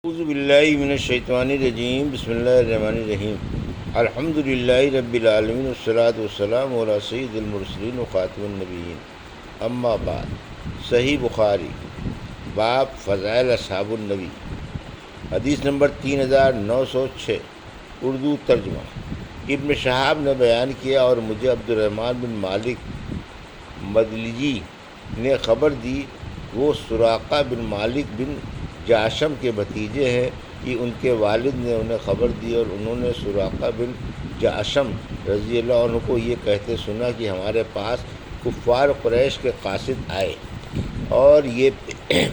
اعوذ باللہ من الشیطان الرجیم بسم اللہ الرحمن الرحیم الحمد للہ رب العالمین والصلاة والسلام علی سید المرسلین وخاتم النبیین اما بعد۔ صحیح بخاری باب فضائل اصحاب النبی، حدیث نمبر 3906، اردو ترجمہ۔ ابن شہاب نے بیان کیا اور مجھے عبد الرحمن بن مالک مدلجی نے خبر دی، وہ سراقہ بن مالک بن جاشم کے بھتیجے ہیں کہ ان کے والد نے انہیں خبر دی اور انہوں نے سراقہ بن جاشم رضی اللہ عنہ کو یہ کہتے سنا کہ ہمارے پاس کفار قریش کے قاصد آئے اور یہ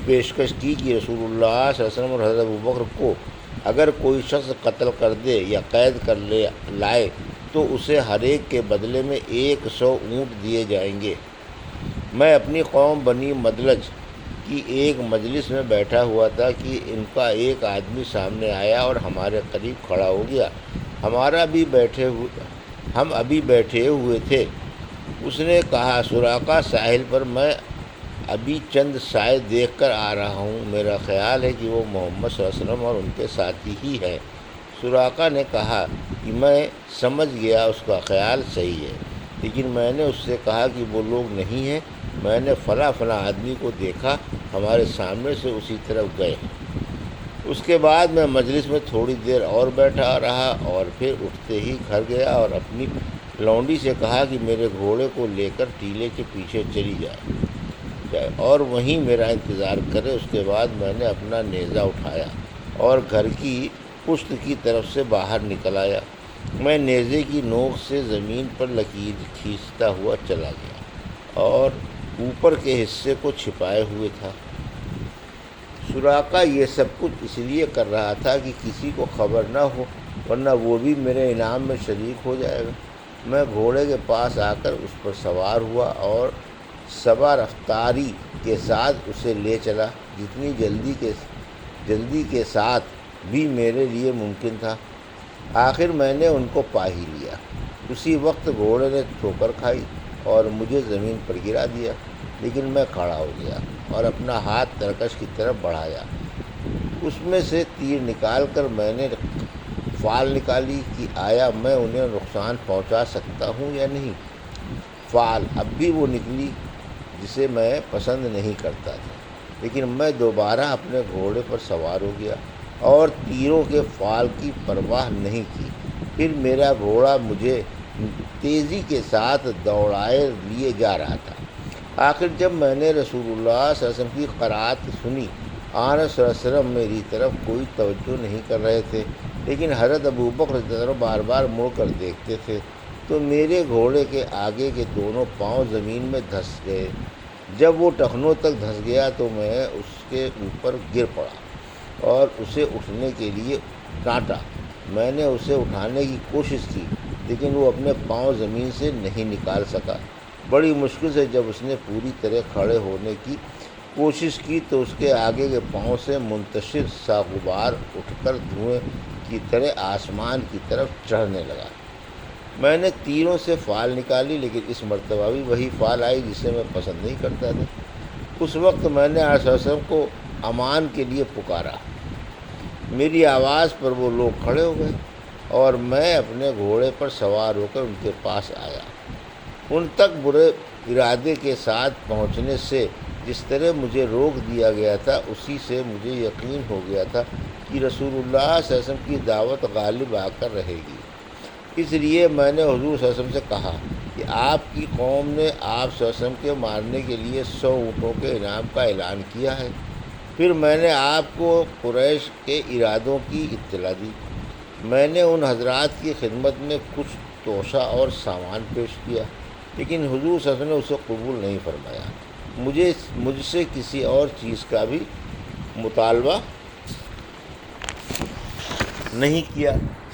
پیشکش کی کہ رسول اللہ صلی اللہ علیہ وسلم اور حضرت ابوبکر کو اگر کوئی شخص قتل کر دے یا قید کر لائے تو اسے ہر ایک کے بدلے میں 100 اونٹ دیے جائیں گے۔ میں اپنی قوم بنی مدلج کی ایک مجلس میں بیٹھا ہوا تھا کہ ان کا ایک آدمی سامنے آیا اور ہمارے قریب کھڑا ہو گیا۔ ہم ابھی بیٹھے ہوئے تھے۔ اس نے کہا، سراقہ ساحل پر میں ابھی چند سائے دیکھ کر آ رہا ہوں، میرا خیال ہے کہ وہ محمد صلی اللہ علیہ وسلم اور ان کے ساتھی ہی ہیں۔ سراقہ نے کہا کہ میں سمجھ گیا، اس کا خیال صحیح ہے، لیکن میں نے اس سے کہا کہ وہ لوگ نہیں ہیں، میں نے فلاں آدمی کو دیکھا، ہمارے سامنے سے اسی طرف گئے۔ اس کے بعد میں مجلس میں تھوڑی دیر اور بیٹھا رہا اور پھر اٹھتے ہی گھر گیا اور اپنی لونڈی سے کہا کہ میرے گھوڑے کو لے کر ٹیلے کے پیچھے چلی جائے اور وہیں میرا انتظار کرے۔ اس کے بعد میں نے اپنا نیزہ اٹھایا اور گھر کی پشت کی طرف سے باہر نکل آیا۔ میں نیزے کی نوک سے زمین پر لکیر کھینچتا ہوا چلا گیا اور اوپر کے حصے کو چھپائے ہوئے تھا۔ سراقہ یہ سب کچھ اس لیے کر رہا تھا کہ کسی کو خبر نہ ہو، ورنہ وہ بھی میرے انعام میں شریک ہو جائے گا۔ میں گھوڑے کے پاس آ کر اس پر سوار ہوا اور سبا رفتاری کے ساتھ اسے لے چلا، جتنی جلدی کے ساتھ بھی میرے لیے ممکن تھا۔ آخر میں نے ان کو پا ہی لیا۔ اسی وقت گھوڑے نے ٹھوکر کھائی اور مجھے زمین پر گرا دیا، لیکن میں کھڑا ہو گیا اور اپنا ہاتھ ترکش کی طرف بڑھایا۔ اس میں سے تیر نکال کر میں نے فال نکالی کہ آیا میں انہیں نقصان پہنچا سکتا ہوں یا نہیں۔ فال اب بھی وہ نکلی جسے میں پسند نہیں کرتا تھا، لیکن میں دوبارہ اپنے گھوڑے پر سوار ہو گیا اور تیروں کے فال کی پرواہ نہیں کی۔ پھر میرا گھوڑا مجھے تیزی کے ساتھ دوڑائے لیے جا رہا تھا۔ آخر جب میں نے رسول اللہ صلی اللہ علیہ وسلم کی قرات سنی، آن صلی اللہ علیہ وسلم میری طرف کوئی توجہ نہیں کر رہے تھے، لیکن حضرت ابوبکر رضی اللہ عنہ بار بار مڑ کر دیکھتے تھے، تو میرے گھوڑے کے آگے کے دونوں پاؤں زمین میں دھس گئے۔ جب وہ ٹخنوں تک دھس گیا تو میں اس کے اوپر گر پڑا اور اسے اٹھنے کے لیے ڈانٹا۔ میں نے اسے اٹھانے کی کوشش کی، لیکن وہ اپنے پاؤں زمین سے نہیں نکال سکا۔ بڑی مشکل سے جب اس نے پوری طرح کھڑے ہونے کی کوشش کی تو اس کے آگے کے پاؤں سے منتشر سا غبار اٹھ کر دھوئیں کی طرح آسمان کی طرف چڑھنے لگا۔ میں نے تیروں سے فال نکالی، لیکن اس مرتبہ بھی وہی فال آئی جسے میں پسند نہیں کرتا تھا۔ اس وقت میں نے صلی اللہ علیہ وسلم کو امان کے لیے پکارا۔ میری آواز پر وہ لوگ کھڑے ہو گئے اور میں اپنے گھوڑے پر سوار ہو کر ان کے پاس آیا۔ ان تک برے ارادے کے ساتھ پہنچنے سے جس طرح مجھے روک دیا گیا تھا، اسی سے مجھے یقین ہو گیا تھا کہ رسول اللہ صلی اللہ علیہ وسلم کی دعوت غالب آ کر رہے گی۔ اس لیے میں نے حضور صلی اللہ علیہ وسلم سے کہا کہ آپ کی قوم نے آپ صلی اللہ علیہ وسلم کے مارنے کے لیے 100 اونٹوں کے انعام کا اعلان کیا ہے۔ پھر میں نے آپ کو قریش کے ارادوں کی اطلاع دی۔ میں نے ان حضرات کی خدمت میں کچھ توشہ اور سامان پیش کیا، لیکن حضور صلی اللہ علیہ وسلم نے اسے قبول نہیں فرمایا۔ مجھ سے کسی اور چیز کا بھی مطالبہ نہیں کیا،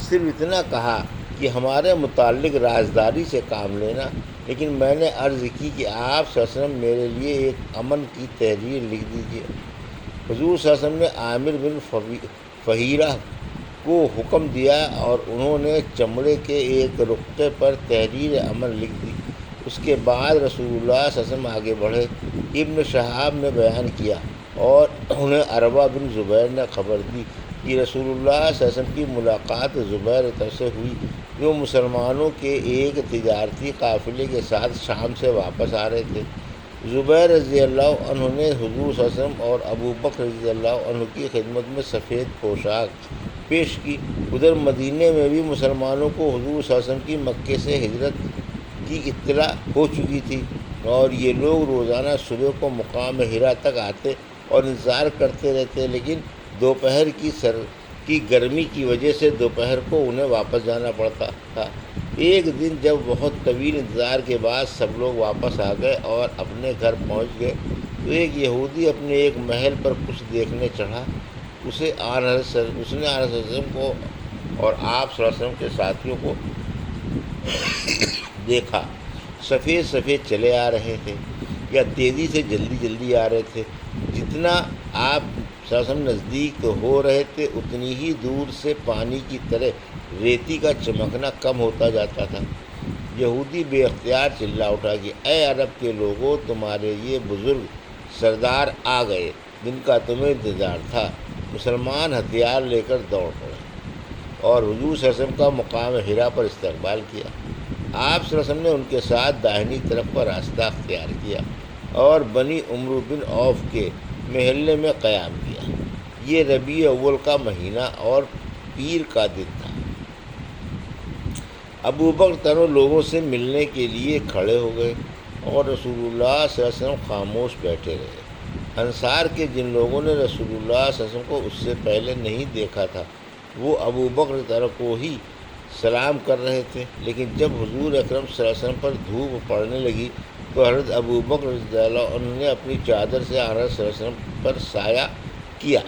صرف اتنا کہا کہ ہمارے متعلق رازداری سے کام لینا۔ لیکن میں نے عرض کی کہ آپ صلی اللہ علیہ وسلم میرے لیے ایک امن کی تحریر لکھ دیجیے۔ حضور صلی اللہ علیہ وسلم نے عامر بن فہیرہ کو حکم دیا اور انہوں نے چمڑے کے ایک رقعے پر تحریر امن لکھ دی۔ اس کے بعد رسول اللہ صلی اللہ علیہ وسلم آگے بڑھے۔ ابن شہاب نے بیان کیا اور انہیں عروہ بن زبیر نے خبر دی کہ رسول اللہ صلی اللہ علیہ وسلم کی ملاقات زبیر سے ہوئی، جو مسلمانوں کے ایک تجارتی قافلے کے ساتھ شام سے واپس آ رہے تھے۔ زبیر رضی اللہ عنہ نے حضور صلی اللہ علیہ وسلم اور ابو بکر رضی اللہ عنہ کی خدمت میں سفید پوشاک پیش کی۔ ادھر مدینے میں بھی مسلمانوں کو حضور صلی اللہ علیہ وسلم کی مکے سے ہجرت کی اطلاع ہو چکی تھی، اور یہ لوگ روزانہ صبح کو مقام حرا تک آتے اور انتظار کرتے رہتے، لیکن دوپہر کی گرمی کی وجہ سے دوپہر کو انہیں واپس جانا پڑتا تھا۔ ایک دن جب بہت طویل انتظار کے بعد سب لوگ واپس آ گئے اور اپنے گھر پہنچ گئے تو ایک یہودی اپنے ایک محل پر کچھ دیکھنے چڑھا۔ اس نے آن حضرت صلی اللہ علیہ وسلم کو اور آپ صلی اللہ علیہ وسلم کے ساتھیوں کو دیکھا، سفید سفید چلے آ رہے تھے یا تیزی سے جلدی آ رہے تھے۔ جتنا آپ صلی اللہ علیہ وسلم نزدیک ہو رہے تھے اتنی ہی دور سے پانی کی طرح ریتی کا چمکنا کم ہوتا جاتا تھا۔ یہودی بے اختیار چلا اٹھا کہ اے عرب کے لوگوں، تمہارے یہ بزرگ سردار آ گئے جن کا تمہیں انتظار تھا۔ مسلمان ہتھیار لے کر دوڑ پڑے اور حضور صلی اللہ علیہ وسلم کا مقام حرا پر استقبال کیا۔ آپ صلی اللہ علیہ وسلم نے ان کے ساتھ داہنی طرف کا راستہ اختیار کیا اور بنی عمرو بن عوف کے محلے میں قیام کیا۔ یہ ربیع اول کا مہینہ اور پیر کا دن تھا۔ ابو بکر تنوں لوگوں سے ملنے کے لیے کھڑے ہو گئے اور رسول اللہ صلی اللہ علیہ وسلم خاموش بیٹھے رہے۔ انصار کے جن لوگوں نے رسول اللہ صلی اللہ علیہ وسلم کو اس سے پہلے نہیں دیکھا تھا وہ ابو بکر تنوں کو ہی سلام کر رہے تھے، لیکن جب حضور اکرم صلی اللہ علیہ وسلم پر دھوپ پڑنے لگی تو حضرت ابو بکر رضی اللہ عنہ نے اپنی چادر سے حضرت صلی اللہ علیہ وسلم پر سایہ کیا۔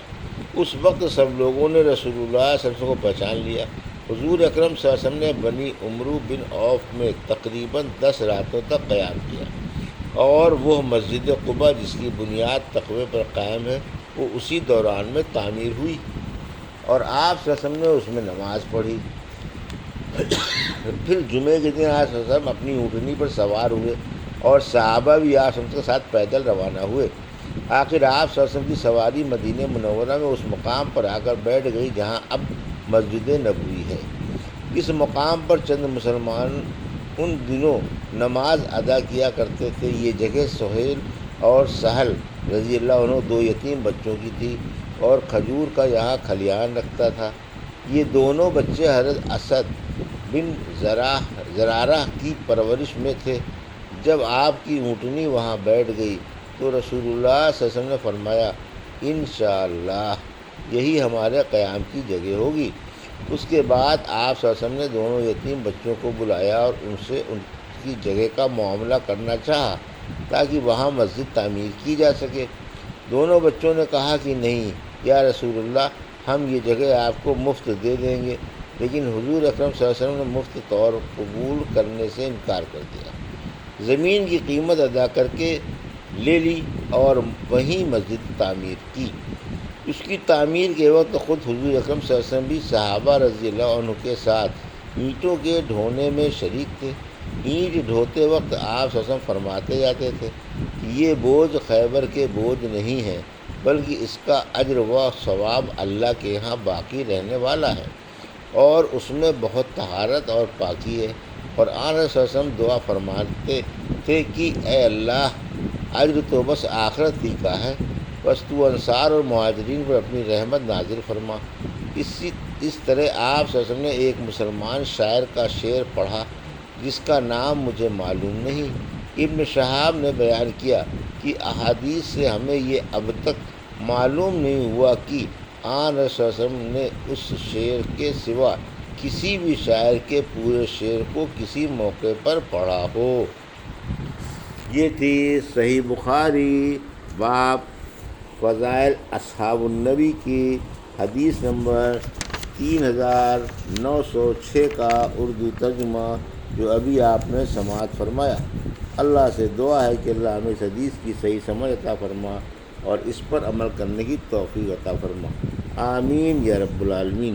اس وقت سب لوگوں نے رسول اللہ صلی اللہ علیہ وسلم کو پہچان لیا۔ حضور اکرم صلی اللہ علیہ وسلم نے بنی عمرو بن عوف میں تقریباً 10 راتوں تک قیام کیا، اور وہ مسجد قباء جس کی بنیاد تقوی پر قائم ہے وہ اسی دوران میں تعمیر ہوئی، اور آپ صلی اللہ علیہ وسلم نے اس میں نماز پڑھی۔ پھر جمعے کے دن آپ صلی اللہ علیہ وسلم اپنی اونٹنی پر سوار ہوئے اور صحابہ بھی آپ صلی اللہ علیہ وسلم کے ساتھ پیدل روانہ ہوئے۔ آخر آپ صلی اللہ علیہ وسلم کی سواری مدینہ منورہ میں اس مقام پر آ کر بیٹھ گئی جہاں اب مسجد نبوی ہے۔ اس مقام پر چند مسلمان ان دنوں نماز ادا کیا کرتے تھے۔ یہ جگہ سہیل اور سہل رضی اللہ عنہ 2 یتیم بچوں کی تھی اور کھجور کا یہاں کھلیان رکھتا تھا۔ یہ دونوں بچے حضرت اسد بن زرارہ کی پرورش میں تھے۔ جب آپ کی اونٹنی وہاں بیٹھ گئی تو رسول اللہ صلی اللہ علیہ وسلم نے فرمایا، انشاءاللہ یہی ہمارے قیام کی جگہ ہوگی۔ اس کے بعد آپ صلی اللہ علیہ وسلم نے دونوں یتیم بچوں کو بلایا اور ان سے ان کی جگہ کا معاملہ کرنا چاہا تاکہ وہاں مسجد تعمیر کی جا سکے۔ دونوں بچوں نے کہا کہ نہیں یا رسول اللہ، ہم یہ جگہ آپ کو مفت دے دیں گے، لیکن حضور اکرم صلی اللہ علیہ وسلم نے مفت طور قبول کرنے سے انکار کر دیا۔ زمین کی قیمت ادا کر کے لے لی اور وہیں مسجد تعمیر کی۔ اس کی تعمیر کے وقت خود حضور اکرم صلی اللہ علیہ وسلم بھی صحابہ رضی اللہ عنہ کے ساتھ اینٹوں کے ڈھونے میں شریک تھے۔ اینٹ ڈھوتے وقت آپ صلی اللہ علیہ وسلم فرماتے جاتے تھے کہ یہ بوجھ خیبر کے بوجھ نہیں ہے، بلکہ اس کا اجر و ثواب اللہ کے ہاں باقی رہنے والا ہے، اور اس میں بہت طہارت اور پاکی ہے۔ اور آن صلی اللہ علیہ وسلم دعا فرماتے تھے کہ اے اللہ، اجر تو بس آخرت ہی کا ہے، بس تو انصار اور مہاجرین پر اپنی رحمت نازل فرما۔ اس طرح آپ صلی اللہ علیہ وسلم نے ایک مسلمان شاعر کا شعر پڑھا جس کا نام مجھے معلوم نہیں۔ ابن شہاب نے بیان کیا کہ احادیث سے ہمیں یہ اب تک معلوم نہیں ہوا کہ آن صلی اللہ علیہ وسلم نے اس شعر کے سوا کسی بھی شاعر کے پورے شعر کو کسی موقع پر پڑھا ہو۔ یہ تھی صحیح بخاری باب فضائل اصحاب النبی کی حدیث نمبر 3906 کا اردو ترجمہ جو ابھی آپ نے سماعت فرمایا۔ اللہ سے دعا ہے کہ اللہ ہمیں اس حدیث کی صحیح سمجھ عطا فرما اور اس پر عمل کرنے کی توفیق عطا فرما۔ آمین یا رب العالمین۔